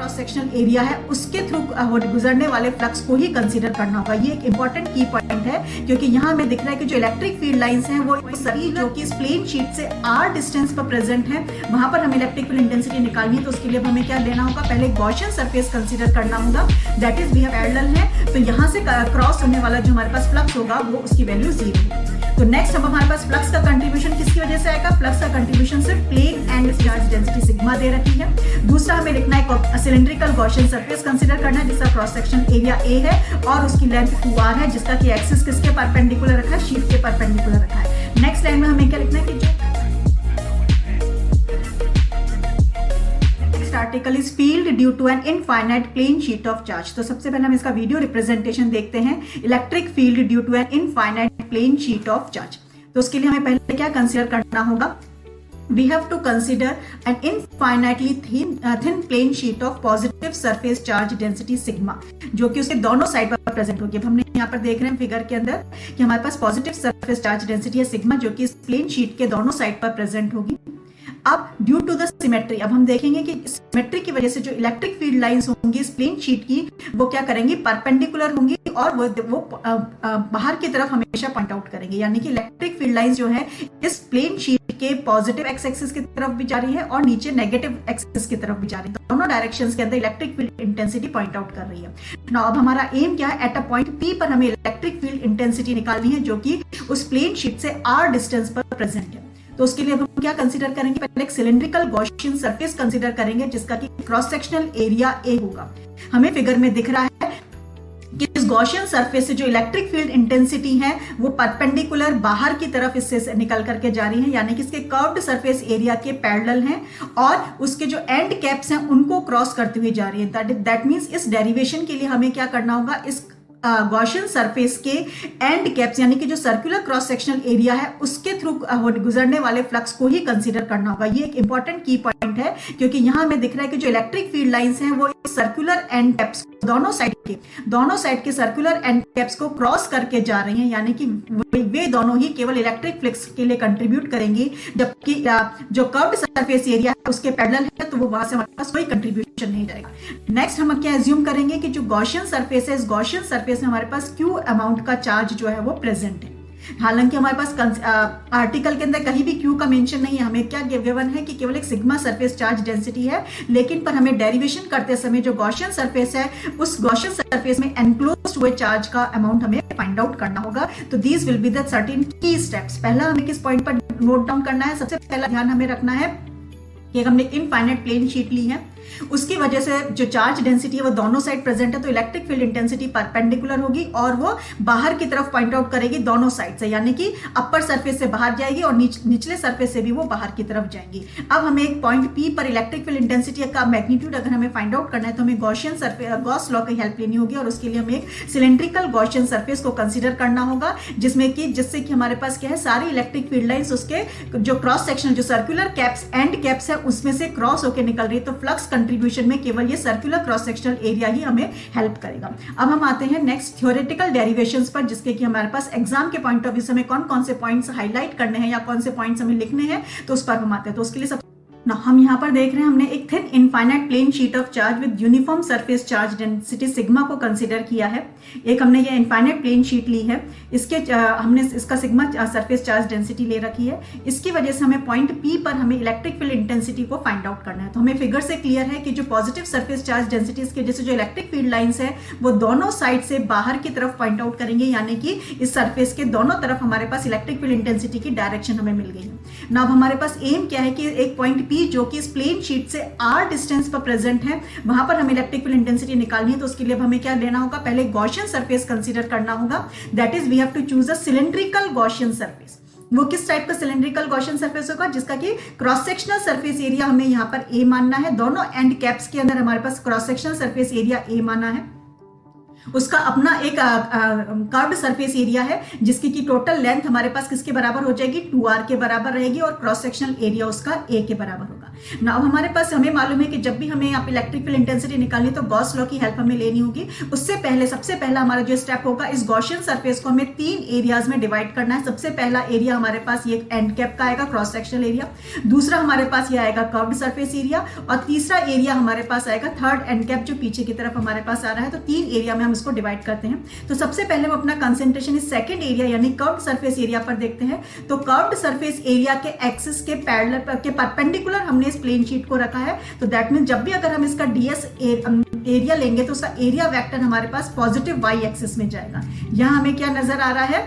Cross sectional area है उसके through गुजरने वाले फ्लक्स को ही कंसीडर करना होगा। ये एक इंपॉर्टेंट की पॉइंट है, क्योंकि यहाँ हमें दिख रहा है कि जो इलेक्ट्रिक फील्ड लाइंस हैं वो सभी जो कि इस प्लेन शीट से r डिस्टेंस पर प्रेजेंट है, वहां पर हमें इलेक्ट्रिक फील्ड इंटेंसिटी निकालनी है। तो उसके लिए हमें क्या लेना होगा, पहले गॉसियन सरफेस कंसीडर करना होगा, that is we have parallel है, तो यहाँ से क्रॉस होने वाला जो हमारे पास फ्लक्स होगा वो उसकी वैल्यू 0 है। तो नेक्स्ट अब हमारे पास फ्लक्स का कंट्रीब्यूशन किसकी वजह से आएगा, फ्लक्स का कंट्रीब्यूशन सिर्फ plane and charge density sigma दे रखी है। दूसरा हमें लिखना है सिलेंड्रिकल गॉसियन सरफेस कंसीडर करना है जिसका क्रॉस सेक्शन एरिया a है और उसकी लेंथ 2r है, जिसका कि एक्सिस किसके परपेंडिकुलर रखा है, शीट के परपेंडिकुलर रखा है। नेक्स्ट लाइन में हमें क्या लिखना है कि जो article is field due to an infinite plane sheet of charge. तो सबसे पहले हम इसका वीडियो रिप्रेजेंटेशन देखते हैं, electric field due to an infinite plane sheet of charge. तो उसके लिए हमें पहले क्या कंसीडर करना होगा, we have to consider an infinitely thin plane sheet of positive surface charge density sigma, जो कि उसके दोनों साइड पर प्रेजेंट होगी। अब हमने यहाँ पर देख रहे हैं फिगर के अंदर कि हमारे पास पॉजिटिव सरफेस चार्ज डेंसिटी है सिग्मा, जो कि इस प्लेन शीट के दोनों साइड पर प्रेजेंट होगी। अब ड्यू टू द सिमेट्री, अब हम देखेंगे कि सिमेट्री की वजह से जो इलेक्ट्रिक फील्ड लाइंस होंगी इस प्लेन शीट की, वो क्या करेंगी, परपेंडिकुलर होंगी और वो बाहर की तरफ हमेशा पॉइंट आउट करेंगे। यानी कि इलेक्ट्रिक फील्ड लाइंस जो है इस प्लेन शीट के पॉजिटिव एक्स एक्सिस की तरफ भी जा रही है और नीचे नेगेटिव एक्सिस की तरफ भी जा रही है। दोनों डायरेक्शंस के अंदर electric field intensity point out कर रही है। नाउ अब हमारा एम क्या है, एट अ पॉइंट पी पर हमें इलेक्ट्रिक फील्ड इंटेंसिटी निकालनी है जो कि उस प्लेन शीट से r डिस्टेंस पर प्रेजेंट है। तो उसके लिए हम क्या कंसीडर करेंगे, पहले एक सिलेंड्रिकल गॉसियन सरफेस कंसीडर करेंगे जिसका कि क्रॉस सेक्शनल एरिया a होगा। हमें फिगर में दिख रहा है कि इस गॉसियन सरफेस से जो इलेक्ट्रिक फील्ड इंटेंसिटी है वो परपेंडिकुलर बाहर की तरफ इससे निकल करके जा रही है, यानी कि इसके कर्व्ड सरफेस एरिया के पैरेलल हैं और उसके जो एंड कैप्स हैं उनको क्रॉस करते हुए जा रही है। दैट मींस इस डेरिवेशन के लिए हमें क्या करना होगा, इस गॉसियन सरफेस के एंड कैप्स यानी कि जो सर्कुलर क्रॉस सेक्शनल एरिया है उसके थ्रू गुजरने वाले फ्लक्स को ही कंसीडर करना होगा। ये एक इंपॉर्टेंट की पॉइंट है, क्योंकि यहाँ हमें दिख रहा है कि जो इलेक्ट्रिक फील्ड लाइंस हैं वो सर्कुलर एंड कैप्स दोनों साइड के सर्कुलर एंड कैप्स को क्रॉस करके जा रही हैं, यानी कि वे दोनों ही केवल इलेक्ट्रिक फ्लक्स के लिए कंट्रीब्यूट करेंगी, जबकि जो कर्व्ड सरफेस एरिया है उसके पैरेलल है तो वो वहां से हमारे पास कोई कंट्रीब्यूशन नहीं जाएगा। नेक्स्ट हम क्या एज्यूम करेंगे कि जो गॉसियन सरफेस है इस गॉसियन सरफेस में हमारे पास क्यू अमाउंट का चार्ज जो है वो प्रेजेंट है। हालांकि हमारे पास आर्टिकल के अंदर कहीं भी क्यू का मेंशन नहीं है, हमें क्या गिवन है कि केवल एक सिग्मा सरफेस चार्ज डेंसिटी है, लेकिन पर हमें डेरिवेशन करते समय जो गॉसियन सरफेस है उस गॉसियन सरफेस में एनक्लोज्ड हुए चार्ज का अमाउंट हमें फाइंड आउट करना होगा। तो these will be the certain की स्टेप्स। पहला हमें किस पॉइंट पर नोट डाउन करना है, सबसे पहला ध्यान हमें रखना है कि हमने इनफाइनाइट प्लेन शीट ली है, उसकी वजह से जो चार्ज डेंसिटी है वो दोनों साइड प्रेजेंट है, तो इलेक्ट्रिक फील्ड इंटेंसिटी परपेंडिकुलर होगी और वो बाहर की तरफ पॉइंट आउट करेगी दोनों साइड से, यानी कि अपर सरफेस से बाहर जाएगी और निचले सरफेस से भी वो बाहर की तरफ जाएंगी। अब हमें एक पॉइंट पी पर इलेक्ट्रिक फील्ड इंटेंसिटी का मैग्नीट्यूड अगर हमें फाइंड आउट करना है तो हमें गॉसियन सरफेस गॉस लॉ की हेल्प लेनी होगी और उसके लिए हमें एक सिलेंड्रिकल गॉसियन सरफेस को कंसीडर करना होगा, जिससे कि हमारे पास क्या है, सारी इलेक्ट्रिक फील्ड लाइंस उसके जो क्रॉस सेक्शन जो सर्कुलर कैप्स एंड कैप्स है उसमें से क्रॉस होकर निकल रही है। तो फ्लक्स कंट्रीब्यूशन में केवल ये सर्कुलर क्रॉस सेक्शनल एरिया ही हमें हेल्प करेगा। अब हम आते हैं नेक्स्ट थ्योरेटिकल डेरिवेशंस पर, जिसके कि हमारे पास एग्जाम के पॉइंट ऑफ व्यू से हमें कौन कौन से पॉइंट्स हाईलाइट करने हैं या कौन से पॉइंट्स हमें लिखने हैं, तो उस पर हम आते हैं। तो उसके लिए हम यहाँ पर देख रहे हैं हमने एक thin infinite plane sheet of charge with uniform surface charge density sigma को कंसीडर किया है। एक हमने ये इनफाइनाइट प्लेन शीट ली है, हमने इसका सिग्मा सरफेस चार्ज डेंसिटी ले रखी है। इसकी वजह से हमें पॉइंट पी पर हमें इलेक्ट्रिक फील्ड इंटेंसिटी को फाइंड आउट करना है। तो हमें फिगर से क्लियर है कि जो पॉजिटिव सरफेस चार्ज डेंसिटी की वजह से जो इलेक्ट्रिक फील्ड लाइंस है वो दोनों साइड से बाहर की तरफ पॉइंट आउट करेंगे, यानी कि इस सरफेस के दोनों तरफ हमारे पास इलेक्ट्रिक फील्ड इंटेंसिटी की डायरेक्शन हमें मिल गई है। नाउ अब हमारे पास एम क्या है कि एक पॉइंट पी जो कि इस प्लेन शीट से r डिस्टेंस पर प्रेजेंट है वहां पर हमें इलेक्ट्रिक फील्ड इंटेंसिटी निकालनी है। तो उसके लिए हमें क्या लेना होगा, पहले गॉसियन सरफेस कंसीडर करना होगा, that is we have to choose a cylindrical Gaussian surface. वो किस टाइप का सिलेंड्रिकल गॉसियन सरफेस होगा, जिसका कि क्रॉस सेक्शनल सरफेस एरिया हमें यहाँ पर a मानना है, दोनों एंड कैप्स के अंदर हमारे पास cross sectional surface area a माना है उसका अपना एक कर्व्ड सरफेस एरिया है जिसकी की टोटल लेंथ हमारे पास किसके बराबर हो जाएगी, 2r के बराबर रहेगी और क्रॉस सेक्शनल एरिया उसका a के बराबर होगा। नाउ हमारे पास हमें मालूम है कि जब भी हमें यहाँ पे इलेक्ट्रिक फील्ड इंटेंसिटी निकालनी तो गॉस लॉ की हेल्प हमें लेनी होगी। उससे पहले सबसे पहला हमारा जो स्टेप होगा, इस गॉसियन सरफेस को हमें 3 एरियाज में डिवाइड करना है। सबसे पहला एरिया हमारे पास ये एंड कैप का आएगा, क्रॉस सेक्शनल एरिया। दूसरा हमारे पास ये आएगा कर्व्ड सरफेस एरिया और तीसरा एरिया हमारे पास आएगा थर्ड एंड कैप जो पीछे की तरफ हमारे पास आ रहा है। तो 3 एरिया में हम इसको डिवाइड करते हैं। तो सबसे पहले हम अपना कंसंट्रेशन इस सेकंड एरिया यानी कर्व्ड सरफेस एरिया पर देखते हैं। तो कर्व्ड सरफेस एरिया के एक्सिस के पैरेलल के परपेंडिकुलर हमने इस प्लेन शीट को रखा है। तो दैट मीन जब भी अगर हम इसका डीएस एरिया लेंगे तो उसका एरिया वेक्टर हमारे पास पॉजिटिव वाई एक्सिस में जाएगा। यहां हमें क्या नजर आ रहा है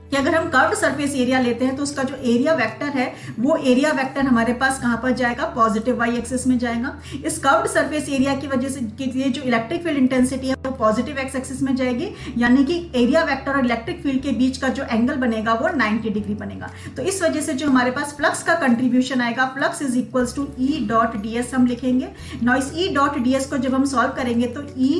कि अगर हम कर्व्ड सरफेस एरिया लेते हैं तो उसका जो एरिया वेक्टर है वो एरिया वेक्टर हमारे पास कहां पर जाएगा, पॉजिटिव वाई एक्सिस में जाएगा। इस कर्व्ड सरफेस एरिया की वजह से के लिए जो इलेक्ट्रिक फील्ड इंटेंसिटी है वो पॉजिटिव एक्स एक्सिस में जाएगी, यानी कि एरिया वेक्टर और इलेक्ट्रिक फील्ड के बीच का जो एंगल बनेगा वो 90 डिग्री बनेगा। तो इस वजह से जो हमारे पास फ्लक्स का कंट्रीब्यूशन आएगा, flux is equals to E dot ds हम लिखेंगे। नाउ इस ई डॉट ds को जब हम सॉल्व करेंगे तो ई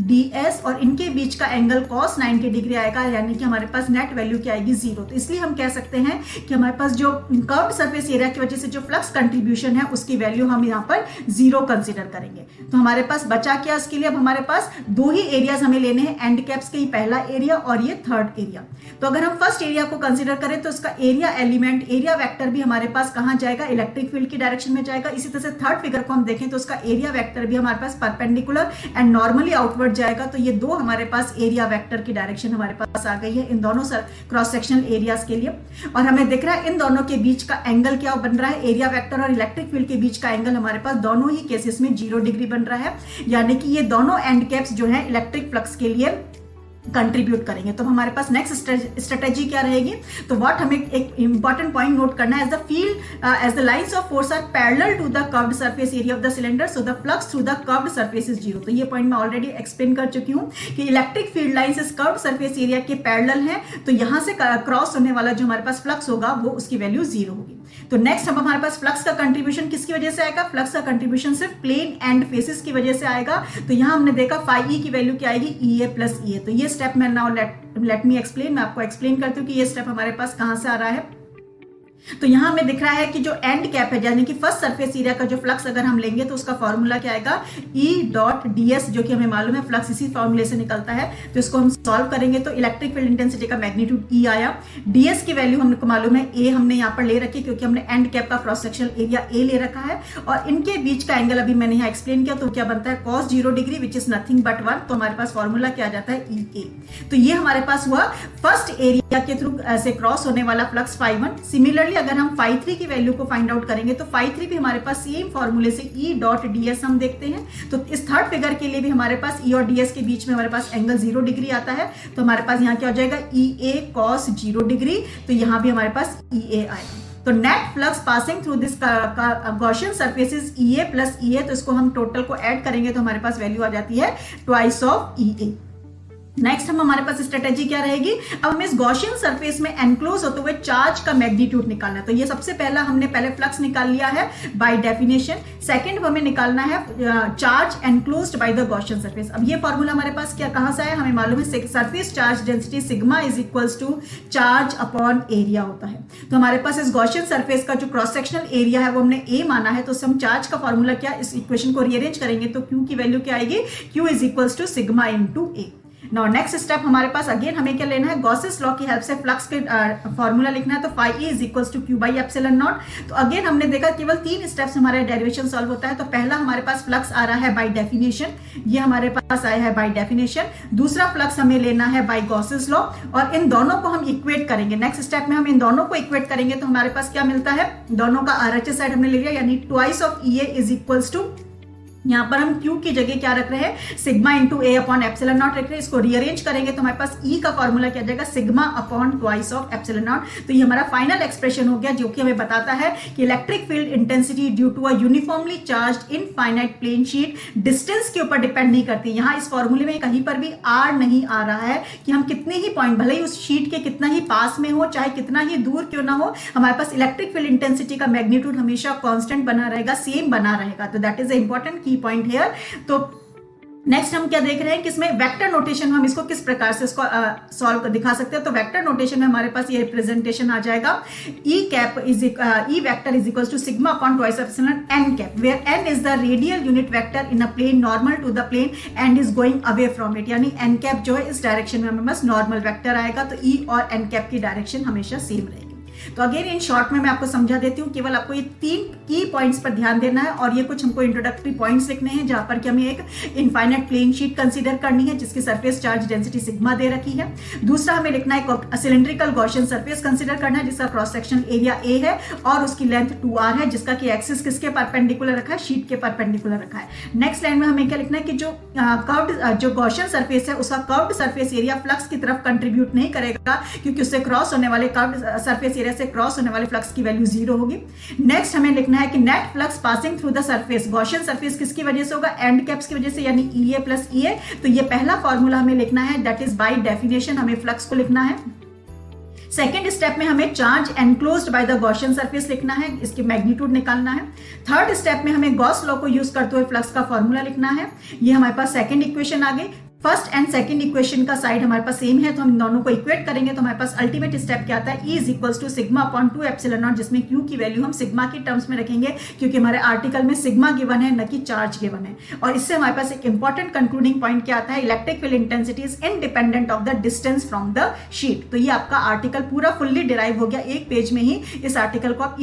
ds और इनके बीच का एंगल cos 90 डिग्री आएगा, यानी कि हमारे पास नेट वैल्यू क्या आएगी, 0। तो इसलिए हम कह सकते हैं कि हमारे पास जो कर्व्ड सरफेस एरिया की वजह से जो फ्लक्स कंट्रीब्यूशन है उसकी वैल्यू हम यहाँ पर 0 कंसीडर करेंगे। तो हमारे पास बचा क्या, इसके लिए अब हमारे पास 2 ही एरियाज हमें लेने हैं, एंड कैप्स के ही पहला एरिया और ये थर्ड एरिया। तो अगर हम फर्स्ट एरिया को कंसीडर करें तो उसका एरिया एलिमेंट, एरिया वेक्टर भी हमारे पास कहां जाएगा, इलेक्ट्रिक फील्ड की डायरेक्शन में जाएगा। इसी तरह से थर्ड फिगर को हम देखें तो उसका एरिया वेक्टर भी हमारे पास परपेंडिकुलर एंड नॉर्मली आउटवर्ड जाएगा। तो ये 2 हमारे पास एरिया वेक्टर की डायरेक्शन हमारे पास आ गई है इन दोनों क्रॉस सेक्शनल एरियाज के लिए। और हमें दिख रहा है इन दोनों के बीच का एंगल क्या बन रहा है, एरिया वेक्टर और इलेक्ट्रिक फील्ड के बीच का एंगल हमारे पास दोनों ही केसेस में 0 डिग्री बन रहा है, यानी कि ये दोनों एंड कैप्स जो है इलेक्ट्रिक फ्लक्स के लिए कंट्रीब्यूट करेंगे। तो हमारे पास नेक्स्ट स्ट्रेटेजी क्या रहेगी, तो व्हाट हमें एक इंपॉर्टेंट पॉइंट नोट करना है, as the field as the lines of force are parallel to the curved surface area of the cylinder, so the flux through the curved surface is 0। तो ये point मैं already explain कर चुकी हूं कि electric field lines इस curved surface area के parallel है, तो यहां से क्रॉस होने वाला जो हमारे पास फ्लक्स होगा वो उसकी वैल्यू 0 होगी। तो नेक्स्ट अब हमारे पास फ्लक्स का कंट्रीब्यूशन किसकी वजह से आएगा, फ्लक्स का कंट्रीब्यूशन सिर्फ प्लेन एंड फेसेस की वजह से आएगा। तो यहां हमने देखा फाई ई की वैल्यू क्या आएगी, ई ए प्लस ई ए। तो ये स्टेप मैं नाउ लेट मी एक्सप्लेन, मैं आपको एक्सप्लेन करती हूँ कि ये स्टेप हमारे पास कहां से आ रहा है। तो यहां हमें दिख रहा है कि जो एंड कैप है यानी कि फर्स्ट सरफेस एरिया का जो फ्लक्स अगर हम लेंगे तो उसका फॉर्मूला क्या आएगा, ई डॉट ds, जो कि हमें मालूम है फ्लक्स इसी फॉर्मूले से निकलता है। तो इसको हम सॉल्व करेंगे तो इलेक्ट्रिक फील्ड इंटेंसिटी का मैग्नीट्यूड ई आया, ds की वैल्यू हमको मालूम है a हमने यहाँ पर ले रखी क्योंकि हमने एंड कैप का क्रॉस सेक्शनल एरिया a ले रखा है, और इनके बीच का एंगल अभी मैंने यहाँ एक्सप्लेन किया। तो क्या बनता है, cos 0 degree which is nothing but 1। तो हमारे पास फॉर्मूला क्या आ जाता है, ई ए। तो ये हमारे पास हुआ फर्स्ट एरिया के थ्रू से क्रॉस होने वाला फ्लक्स φ1। सिमिलरली अगर हम φ3 की वैल्यू को फाइंड आउट करेंगे तो φ3 भी हमारे पास सेम फॉर्मूले से E डॉट ds हम देखते हैं। तो इस थर्ड फिगर के लिए भी हमारे पास E और ds के बीच में हमारे पास एंगल 0 डिग्री आता है। तो हमारे पास यहाँ क्या हो जाएगा, EA cos 0 डिग्री। तो यहाँ भी हमारे पास EA आएगा। तो net flux passing through this Gaussian surface is EA plus EA। तो इसको हम टोटल को ऐड करेंगे तो हमारे पास वैल्यू आ जाती है ट्वाइस ऑफ EA। नेक्स्ट हमारे पास स्ट्रेटेजी क्या रहेगी, अब हमें इस गॉसियन सरफेस में एनक्लोज होते हुए चार्ज का मैग्नीट्यूड निकालना है। तो ये सबसे पहला हमने पहले फ्लक्स निकाल लिया है बाय डेफिनेशन। सेकंड हमें निकालना है charge enclosed by the Gaussian surface. अब ये फॉर्मूला हमारे पास क्या कहां से आया, हमें मालूम है surface charge density sigma is equals to charge upon area होता है। तो हमारे पास इस गॉसियन सरफेस का जो क्रॉस सेक्शनल एरिया है वो हमने a माना है। तो हम चार्ज का फॉर्मूला क्या, इस इक्वेशन को रीअरेंज करेंगे तो q की वैल्यू क्या आएगी, q is equals to sigma into a। Now next step हमारे पास अगेन हमें क्या लेना है, गॉसेस लॉ की हेल्प से फ्लक्स के फॉर्मूला लिखना है। तो phi E is equals to q by epsilon naught. तो अगेन हमने देखा केवल 3 स्टेप्स हमारे डेरिवेशन सॉल्व होता है। तो पहला हमारे पास फ्लक्स आ रहा है बाय डेफिनेशन, ये हमारे पास आया है बाय डेफिनेशन। दूसरा फ्लक्स हमें लेना है बाय गॉसेस लॉ, और इन दोनों को हम इक्वेट करेंगे। नेक्स्ट स्टेप में हम इन दोनों को इक्वेट करेंगे तो हमारे पास क्या मिलता है, दोनों का आरएचएस साइड हमने ले लिया, यानी twice of E A is equals to, यहाँ पर हम Q की जगह क्या रख रहे हैं, sigma into A upon epsilon not रख रहे हैं। इसको रीअरेंज करेंगे तो हमारे पास E का फॉर्मूला क्या जाएगा, sigma upon twice of epsilon naught. तो ये हमारा फाइनल एक्सप्रेशन हो गया जो कि हमें बताता है कि electric field intensity due to a uniformly charged infinite plane sheet distance के ऊपर डिपेंड नहीं करती। यहाँ इस फॉर्मूले में कहीं पर भी R नहीं आ रहा है कि हम कितने ही पॉइंट, भले ही उस शीट के कितना ही पास में हो, चाहे कितना ही दूर क्यों ना हो, हमारे पास इलेक्ट्रिक फील्ड इंटेंसिटी का मैग्नीट्यूड हमेशा कॉन्स्टेंट बना रहेगा, सेम बना रहेगा। तो दैट इज अ इंपॉर्टेंट की पॉइंट हियर। तो नेक्स्ट हम क्या देख रहे हैं कि इसमें वेक्टर नोटेशन हम इसको किस प्रकार से इसको सॉल्व दिखा सकते हैं। तो वेक्टर नोटेशन में हमारे पास ये रिप्रेजेंटेशन आ जाएगा, E vector is equal to sigma upon twice epsilon n cap, where n is the radial unit vector in a plane normal to the plane and is going away from it, यानी n cap जो है इस direction में हमारे पास normal vector आएगा। तो ई और N cap की डायरेक्शन हमेशा सेम रहेगी। तो अगेन इन शॉर्ट में मैं आपको समझा देती हूँ, केवल आपको ये 3 की पॉइंट्स पर ध्यान देना है और ये कुछ हमको इंट्रोडक्टरी पॉइंट्स लिखने हैं जहां पर कि हमें एक इनफाइनाइट प्लेन शीट कंसीडर करनी है जिसकी सरफेस चार्ज डेंसिटी सिग्मा दे रखी है। दूसरा हमें लिखना है सिलेंड्रिकल गॉसियन सरफेस कंसीडर करना है जिसका क्रॉस सेक्शन एरिया ए है और उसकी लेंथ 2r है, जिसका कि एक्सिस किसके परपेंडिकुलर रखा है, शीट के परपेंडिकुलर रखा है। नेक्स्ट लाइन में हमें क्या लिखना है कि जो गॉसियन सरफेस है उसका कर्व्ड सरफेस एरिया फ्लक्स की तरफ कंट्रीब्यूट नहीं करेगा, क्योंकि उससे क्रॉस होने वाले कर्व्ड सरफेस एरिया से क्रॉस होने वाले फ्लक्स की वैल्यू 0 होगी। नेक्स्ट हमें लिखना है कि net flux passing through the surface, Gaussian surface किसकी वजह से होगा, एंड कैप्स की वजह से, यानी EA प्लस EA। तो ये पहला फॉर्मूला हमें लिखना है, दैट इज बाय डेफिनेशन हमें फ्लक्स को लिखना है। सेकेंड स्टेप में हमें charge enclosed by the Gaussian surface लिखना है, इसकी मैग्नीट्यूड निकालना है। थर्ड स्टेप में हमें गॉस लॉ को यूज करते हुए फ्लक्स का फॉर्मूला लिखना है। ये हमारे पास सेकेंड इक्वेशन आ गई। फर्स्ट एंड सेकंड इक्वेशन का साइड हमारे पास सेम है, तो हम दोनों को इक्वेट करेंगे तो हमारे पास अल्टीमेट स्टेप क्या आता है, E is equals to sigma upon 2 epsilon naught, जिसमें Q की वैल्यू हम सिग्मा की टर्म्स में रखेंगे क्योंकि हमारे आर्टिकल में सिग्मा गिवन है, न कि चार्ज गिवन है। और इससे हमारे पास एक इंपॉर्टेंट कंक्लूडिंग पॉइंट क्या आता है, electric field intensity is independent of the distance from the sheet. तो ये आपका आर्टिकल पूरा फुल्ली डिराइव हो गया, एक पेज में ही इस आर्टिकल को आप